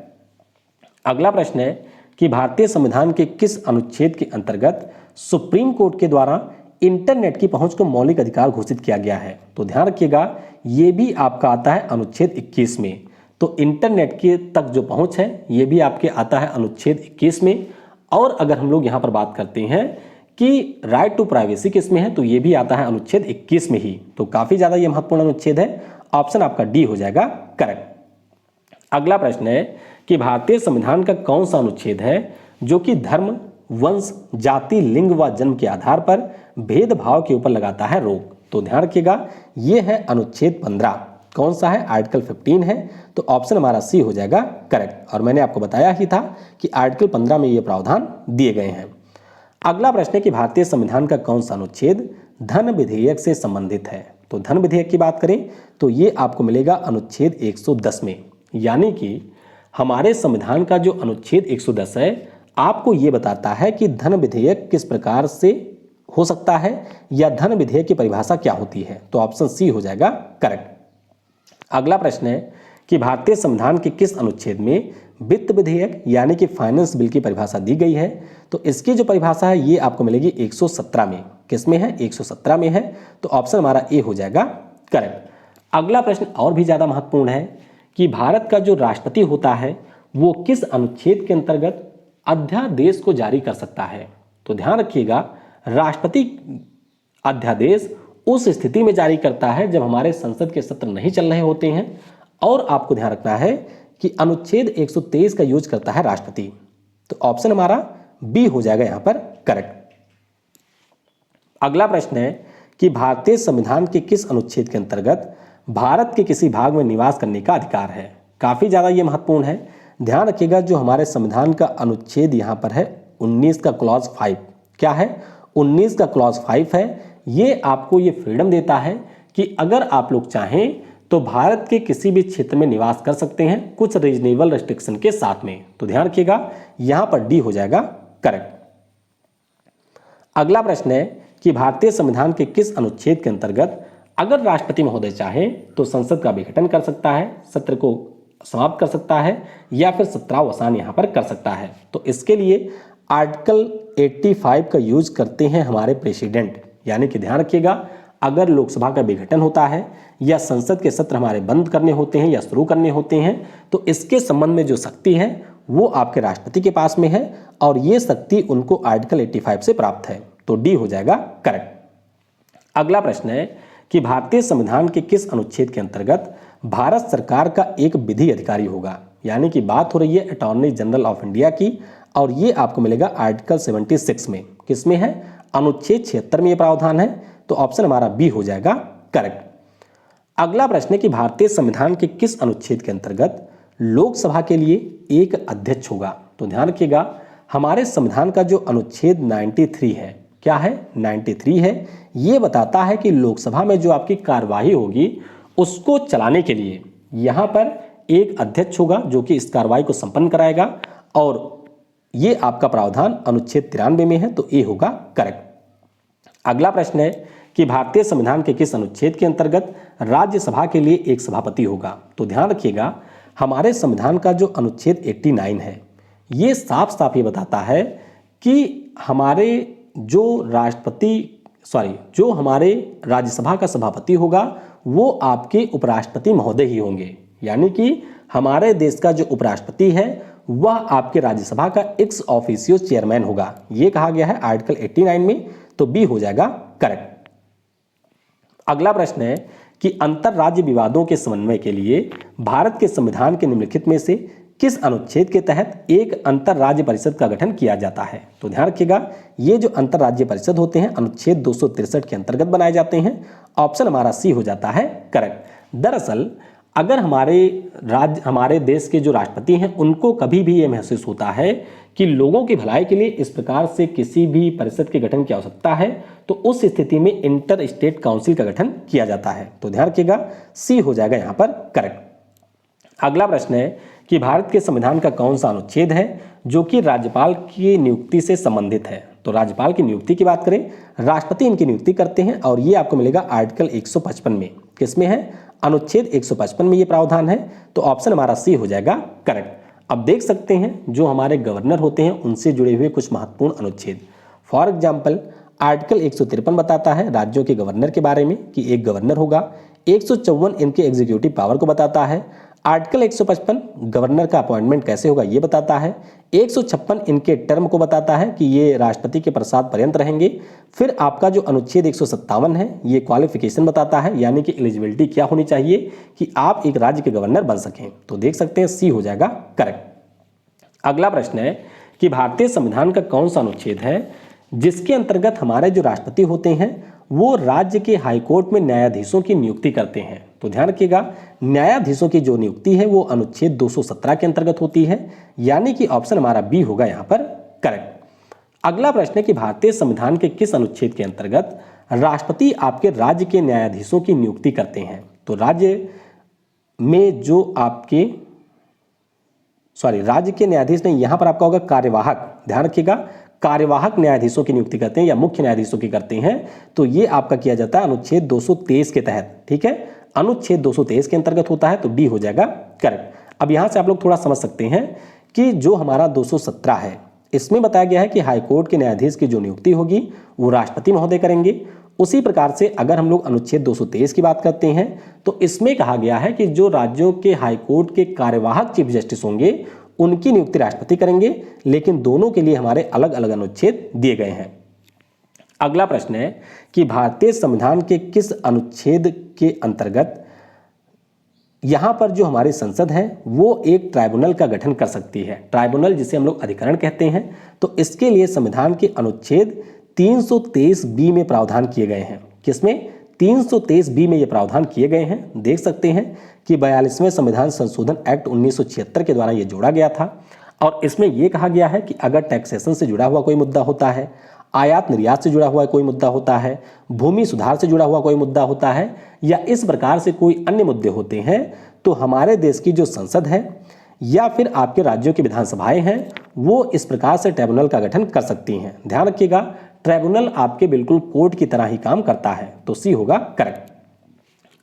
अगला प्रश्न है कि भारतीय संविधान के किस अनुच्छेद के अंतर्गत सुप्रीम कोर्ट के द्वारा इंटरनेट की पहुंच को मौलिक अधिकार घोषित किया गया है? तो ध्यान रखिएगा ये भी आपका आता है अनुच्छेद 21 में। तो इंटरनेट के तक जो पहुंच है ये भी आपके आता है अनुच्छेद 21 में। और अगर हम लोग यहां पर बात करते हैं कि राइट टू प्राइवेसी किस में है तो ये भी आता है अनुच्छेद 21 में ही। तो काफी ज्यादा ये महत्वपूर्ण अनुच्छेद है। ऑप्शन आपका डी हो जाएगा करेक्ट। अगला प्रश्न है कि भारतीय संविधान का कौन सा अनुच्छेद है जो कि धर्म, वंश, जाति, लिंग व जन्म के आधार पर भेदभाव के ऊपर लगाता है रोक? तो ध्यान रखिएगा ये है अनुच्छेद 15। कौन सा है? आर्टिकल 15 है। तो ऑप्शन हमारा सी हो जाएगा करेक्ट। और मैंने आपको बताया ही था कि आर्टिकल 15 में ये प्रावधान दिए गए हैं। अगला प्रश्न है कि भारतीय संविधान का कौन सा अनुच्छेद धन विधेयक से संबंधित है? तो धन विधेयक की बात करें तो ये आपको मिलेगा अनुच्छेद 110 में। यानी कि हमारे संविधान का जो अनुच्छेद 110 है आपको ये बताता है कि धन विधेयक किस प्रकार से हो सकता है या धन विधेयक की परिभाषा क्या होती है। तो ऑप्शन सी हो जाएगा करेक्ट। अगला प्रश्न है कि भारतीय संविधान के किस अनुच्छेद में वित्त विधेयक यानी कि फाइनेंस बिल की परिभाषा दी गई है? तो इसकी जो परिभाषा है ये आपको मिलेगी 117 में। किस में है? 117 में है। तो ऑप्शन हमारा ए हो जाएगा करेक्ट। अगला प्रश्न और भी ज्यादा महत्वपूर्ण है कि भारत का जो राष्ट्रपति होता है वो किस अनुच्छेद के अंतर्गत अध्यादेश को जारी कर सकता है? तो ध्यान रखिएगा राष्ट्रपति अध्यादेश उस स्थिति में जारी करता है जब हमारे संसद के सत्र नहीं चल रहे होते हैं। और आपको ध्यान रखना है कि अनुच्छेद 123 का यूज करता है राष्ट्रपति। तो ऑप्शन हमारा बी हो जाएगा यहां पर करेक्ट। अगला प्रश्न है कि भारतीय संविधान के किस अनुच्छेद के अंतर्गत भारत के किसी भाग में निवास करने का अधिकार है? काफी ज्यादा यह महत्वपूर्ण है। ध्यान रखिएगा जो हमारे संविधान का अनुच्छेद यहां पर है 19 का क्लॉज 5। क्या है? 19 का क्लॉज 5 है। ये आपको ये फ्रीडम देता है कि अगर आप लोग चाहें तो भारत के किसी भी क्षेत्र में निवास कर सकते हैं कुछ रीजनेबल रेस्ट्रिक्शन के साथ में। तो ध्यान रखिएगा यहां पर डी हो जाएगा करेक्ट। अगला प्रश्न है कि भारतीय संविधान के किस अनुच्छेद के अंतर्गत अगर राष्ट्रपति महोदय चाहे तो संसद का विघटन कर सकता है, सत्र को समाप्त कर सकता है या फिर सत्रावसान यहां पर कर सकता है? तो इसके लिए आर्टिकल 85 का यूज करते हैं हमारे प्रेसिडेंट। यानी कि ध्यान रखिएगा अगर लोकसभा का विघटन होता है या संसद के सत्र हमारे बंद करने होते हैं या शुरू करने होते हैं तो इसके संबंध में जो शक्ति है वो आपके राष्ट्रपति के पास में है और ये शक्ति उनको आर्टिकल 85 से प्राप्त है। तो डी हो जाएगा करेक्ट। अगला प्रश्न है कि भारतीय संविधान के किस अनुच्छेद के अंतर्गत भारत सरकार का एक विधि अधिकारी होगा? यानी कि बात हो रही है अटॉर्नी जनरल ऑफ इंडिया की और ये आपको मिलेगा आर्टिकल 76 में। किसमें है? अनुच्छेद 76 में ये प्रावधान है। तो ऑप्शन हमारा बी हो जाएगा करेक्ट। अगला प्रश्न है कि भारतीय संविधान के किस अनुच्छेद के अंतर्गत लोकसभा के लिए एक अध्यक्ष होगा? तो ध्यान रखिएगा हमारे संविधान का जो अनुच्छेद 93 है, क्या है? 93 है। ये बताता है कि लोकसभा में जो आपकी कार्यवाही होगी उसको चलाने के लिए यहां पर एक अध्यक्ष होगा जो कि इस कार्रवाई को संपन्न कराएगा और ये आपका प्रावधान अनुच्छेद 93 में है। तो ए होगा करेक्ट। अगला प्रश्न है कि भारतीय संविधान के किस अनुच्छेद के अंतर्गत राज्यसभा के लिए एक सभापति होगा? तो ध्यान रखिएगा हमारे संविधान का जो अनुच्छेद 89 है ये साफ साफ ये बताता है कि हमारे जो हमारे राज्यसभा का सभापति होगा वो आपके उपराष्ट्रपति महोदय ही होंगे। यानी कि हमारे देश का जो उपराष्ट्रपति है वह आपके राज्यसभा का एक्स ऑफिशियो चेयरमैन होगा। यह कहा गया है आर्टिकल 89 में, तो बी हो जाएगा करेक्ट। अगला प्रश्न है कि अंतर राज्य विवादों के समन्वय के लिए भारत के संविधान के निम्नलिखित में से किस अनुच्छेद के तहत एक अंतर राज्य परिषद का गठन किया जाता है। तो ध्यान रखिएगा, ये जो अंतर राज्य परिषद होते हैं अनुच्छेद 263 के अंतर्गत बनाए जाते हैं। ऑप्शन हमारा सी हो जाता है करेक्ट। दरअसल अगर हमारे देश के जो राष्ट्रपति हैं उनको कभी भी ये महसूस होता है कि लोगों की भलाई के लिए इस प्रकार से किसी भी परिषद के गठन की आवश्यकता है, तो उस स्थिति में इंटर स्टेट काउंसिल का गठन किया जाता है। तो ध्यान रखिएगा, सी हो जाएगा यहां पर करेक्ट। अगला प्रश्न है कि भारत के संविधान का कौन सा अनुच्छेद है जो कि राज्यपाल की नियुक्ति से संबंधित है। तो राज्यपाल की नियुक्ति की बात करें, राष्ट्रपति इनकी नियुक्ति करते हैं और ये आपको मिलेगा आर्टिकल 155 में। किसमें है? अनुच्छेद 155 में ये प्रावधान है। तो ऑप्शन हमारा सी हो जाएगा करेक्ट। अब देख सकते हैं जो हमारे गवर्नर होते हैं उनसे जुड़े हुए कुछ महत्वपूर्ण अनुच्छेद। फॉर एग्जाम्पल आर्टिकल 153 बताता है राज्यों के गवर्नर के बारे में कि एक गवर्नर होगा। 154 इनके एग्जीक्यूटिव पावर को बताता है। आर्टिकल 155 गवर्नर का अपॉइंटमेंट कैसे होगा ये बताता है। 156 इनके टर्म को बताता है कि ये राष्ट्रपति के प्रसाद पर्यंत रहेंगे। फिर आपका जो अनुच्छेद 157 है ये क्वालिफिकेशन बताता है, यानी कि एलिजिबिलिटी क्या होनी चाहिए कि आप एक राज्य के गवर्नर बन सकें। तो देख सकते हैं सी हो जाएगा करेक्ट। अगला प्रश्न है कि भारतीय संविधान का कौन सा अनुच्छेद है जिसके अंतर्गत हमारे जो राष्ट्रपति होते हैं वो राज्य के हाईकोर्ट में न्यायाधीशों की नियुक्ति करते हैं। तो ध्यान रखिएगा, न्यायाधीशों की जो नियुक्ति है वो अनुच्छेद 217 के अंतर्गत होती है, यानी कि ऑप्शन हमारा बी होगा यहां पर करेक्ट। अगला प्रश्न है कि भारतीय संविधान के किस अनुच्छेद के अंतर्गत राष्ट्रपति आपके राज्य के न्यायाधीशों की नियुक्ति करते हैं। तो राज्य के न्यायाधीश नहीं, यहां पर आपका होगा कार्यवाहक। ध्यान रखिएगा, कार्यवाहक न्यायाधीशों की नियुक्ति करते हैं या मुख्य न्यायाधीशों की करते हैं। तो ये आपका किया जाता है अनुच्छेद 223 के तहत। ठीक है, अनुच्छेद 223 के अंतर्गत होता है, तो डी हो जाएगा करेक्ट। अब यहां से आप लोग थोड़ा समझ सकते हैं कि जो हमारा 217 है इसमें बताया गया है कि हाईकोर्ट के न्यायाधीश की जो नियुक्ति होगी वो राष्ट्रपति महोदय करेंगे। उसी प्रकार से अगर हम लोग अनुच्छेद 223 की बात करते हैं तो इसमें कहा गया है कि जो राज्यों के हाईकोर्ट के कार्यवाहक चीफ जस्टिस होंगे उनकी नियुक्ति राष्ट्रपति करेंगे, लेकिन दोनों के लिए हमारे अलग अलग अनुच्छेद दिए गए हैं। अगला प्रश्न है कि भारतीय संविधान के किस अनुच्छेद के अंतर्गत यहां पर जो हमारी संसद है वो एक ट्राइब्यूनल का गठन कर सकती है। ट्राइब्यूनल जिसे हम लोग अधिकरण कहते हैं, तो इसके लिए संविधान के अनुच्छेद 323 बी में प्रावधान किए गए हैं। किसमें? 323 बी में ये प्रावधान किए गए हैं। देख सकते हैं कि 42वें संविधान संशोधन एक्ट 1976 के द्वारा ये जोड़ा गया था और इसमें यह कहा गया है कि अगर टैक्सेशन से जुड़ा हुआ कोई मुद्दा होता है, आयात निर्यात से जुड़ा हुआ कोई मुद्दा होता है, भूमि सुधार से जुड़ा हुआ कोई मुद्दा होता है या इस प्रकार से कोई अन्य मुद्दे होते हैं, तो हमारे देश की जो संसद है या फिर आपके राज्यों की विधानसभाएं हैं वो इस प्रकार से ट्राइब्यूनल का गठन कर सकती हैं। ध्यान रखिएगा, ट्राइब्यूनल आपके बिल्कुल कोर्ट की तरह ही काम करता है। तो सी होगा करेक्ट।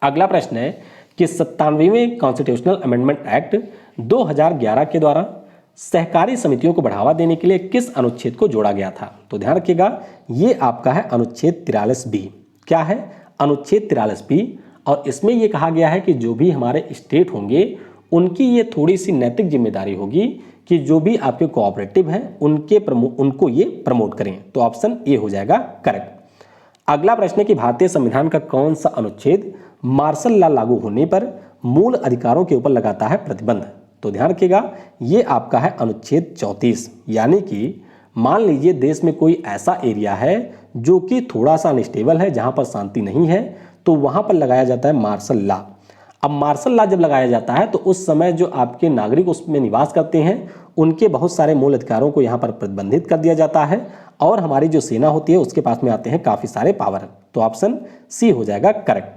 अगला प्रश्न है कि 97वें कॉन्स्टिट्यूशनल अमेंडमेंट एक्ट 2011 के द्वारा सहकारी समितियों को बढ़ावा देने के लिए किस अनुच्छेद को जोड़ा गया था। तो ध्यान रखिएगा, ये आपका है अनुच्छेद 43 बी। क्या है? अनुच्छेद 43 बी। और इसमें यह कहा गया है कि जो भी हमारे स्टेट होंगे उनकी ये थोड़ी सी नैतिक जिम्मेदारी होगी कि जो भी आपके कोऑपरेटिव हैं उनको ये प्रमोट करें। तो ऑप्शन ए हो जाएगा करेक्ट। अगला प्रश्न है कि भारतीय संविधान का कौन सा अनुच्छेद मार्शल लॉ लागू होने पर मूल अधिकारों के ऊपर लगाता है प्रतिबंध। तो ध्यान रखिएगा, ये आपका है अनुच्छेद 34। यानी कि मान लीजिए देश में कोई ऐसा एरिया है जो कि थोड़ा सा अनस्टेबल है, जहां पर शांति नहीं है, तो वहां पर लगाया जाता है मार्शल लॉ। अब मार्शल लॉ जब लगाया जाता है तो उस समय जो आपके नागरिक उसमें निवास करते हैं उनके बहुत सारे मूल अधिकारों को यहाँ पर प्रतिबंधित कर दिया जाता है और हमारी जो सेना होती है उसके पास में आते हैं काफी सारे पावर। तो ऑप्शन सी हो जाएगा करेक्ट।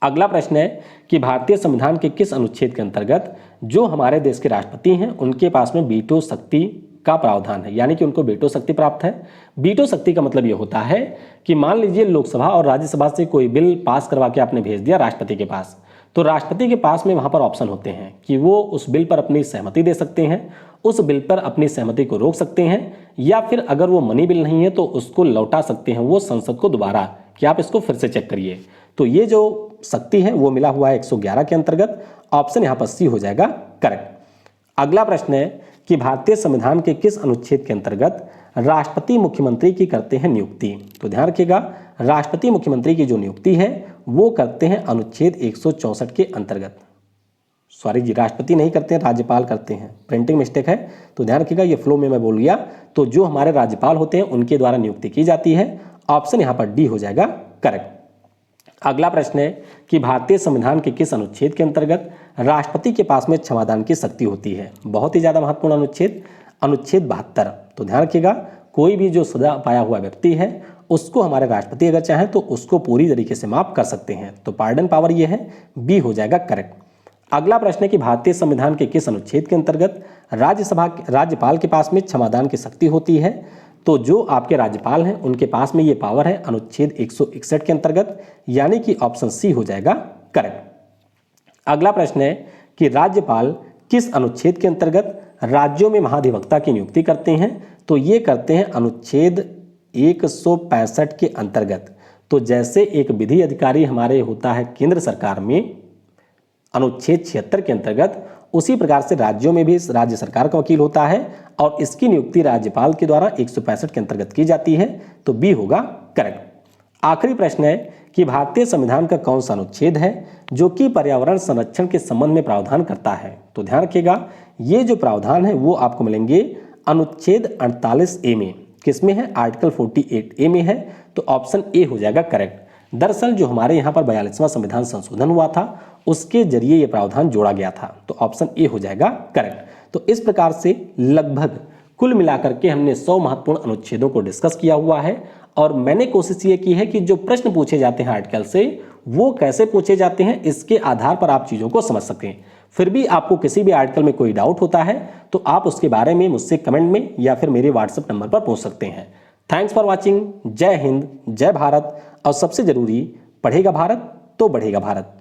अगला प्रश्न है कि भारतीय संविधान के किस अनुच्छेद के अंतर्गत जो हमारे देश के राष्ट्रपति हैं उनके पास में वीटो शक्ति का प्रावधान है, यानी कि उनको वीटो शक्ति प्राप्त है। वीटो शक्ति का मतलब यह होता है कि मान लीजिए लोकसभा और राज्यसभा से कोई बिल पास करवा के आपने भेज दिया राष्ट्रपति के पास, तो राष्ट्रपति के पास में वहां पर ऑप्शन होते हैं कि वो उस बिल पर अपनी सहमति दे सकते हैं, उस बिल पर अपनी सहमति को रोक सकते हैं, या फिर अगर वो मनी बिल नहीं है तो उसको लौटा सकते हैं वो संसद को दोबारा कि आप इसको फिर से चेक करिए। तो ये जो शक्ति है वो मिला हुआ है 111 के अंतर्गत। ऑप्शन यहाँ पर सी हो जाएगा करेक्ट। अगला प्रश्न है कि भारतीय संविधान के किस अनुच्छेद के अंतर्गत राष्ट्रपति मुख्यमंत्री की करते हैं नियुक्ति। तो ध्यान रखिएगा, राष्ट्रपति मुख्यमंत्री की जो नियुक्ति है वो करते हैं अनुच्छेद 164 के अंतर्गत। सॉरी जी, राष्ट्रपति नहीं करते हैं, राज्यपाल करते हैं, प्रिंटिंग मिस्टेक है, तो ध्यान रखिएगा, ये फ्लो में मैं बोल गया। तो जो हमारे राज्यपाल होते हैं उनके द्वारा नियुक्ति की जाती है। ऑप्शन यहाँ पर डी हो जाएगा करेक्ट। अगला प्रश्न है कि भारतीय संविधान के किस अनुच्छेद के अंतर्गत राष्ट्रपति के पास में क्षमादान की शक्ति होती है। बहुत ही ज्यादा महत्वपूर्ण अनुच्छेद, अनुच्छेद 72। तो ध्यान रखिएगा, कोई भी जो सजा पाया हुआ व्यक्ति है उसको हमारे राष्ट्रपति अगर चाहें तो उसको पूरी तरीके से माफ कर सकते हैं। तो पार्डन पावर ये है, बी हो जाएगा करेक्ट। अगला प्रश्न है कि भारतीय संविधान के किस अनुच्छेद के अंतर्गत राज्यपाल के पास में क्षमादान की शक्ति होती है। तो जो आपके राज्यपाल हैं उनके पास में ये पावर है अनुच्छेद 161 के अंतर्गत, यानी कि ऑप्शन सी हो जाएगा करेक्ट। अगला प्रश्न है कि राज्यपाल किस अनुच्छेद के अंतर्गत राज्यों में महाधिवक्ता की नियुक्ति करते हैं। तो ये करते हैं अनुच्छेद 165 के अंतर्गत। तो जैसे एक विधि अधिकारी हमारे होता है केंद्र सरकार में अनुच्छेद 76 के अंतर्गत, उसी प्रकार से राज्यों में भी राज्य सरकार का वकील होता है और इसकी नियुक्ति राज्यपाल के द्वारा 165 के अंतर्गत की जाती है। तो बी होगा करेक्ट। आखिरी प्रश्न है कि भारतीय संविधान का कौन सा अनुच्छेद है जो कि पर्यावरण संरक्षण के संबंध में प्रावधान करता है। तो ध्यान रखिएगा, ये जो प्रावधान है वो आपको मिलेंगे अनुच्छेद 48A में। किसमें है? आर्टिकल 48A में है। तो ऑप्शन ए हो जाएगा करेक्ट। दरअसल जो हमारे यहाँ पर 42वां संविधान संशोधन हुआ था उसके जरिए ये प्रावधान जोड़ा गया था। तो ऑप्शन ए हो जाएगा करेक्ट। तो इस प्रकार से लगभग कुल मिलाकर के हमने 100 महत्वपूर्ण अनुच्छेदों को डिस्कस किया हुआ है और मैंने कोशिश ये की है कि जो प्रश्न पूछे जाते हैं आर्टिकल से वो कैसे पूछे जाते हैं इसके आधार पर आप चीज़ों को समझ सकें। फिर भी आपको किसी भी आर्टिकल में कोई डाउट होता है तो आप उसके बारे में मुझसे कमेंट में या फिर मेरे व्हाट्सएप नंबर पर पूछ सकते हैं। Thanks for watching. जय हिंद, जय भारत और सबसे जरूरी, पढ़ेगा भारत तो बढ़ेगा भारत।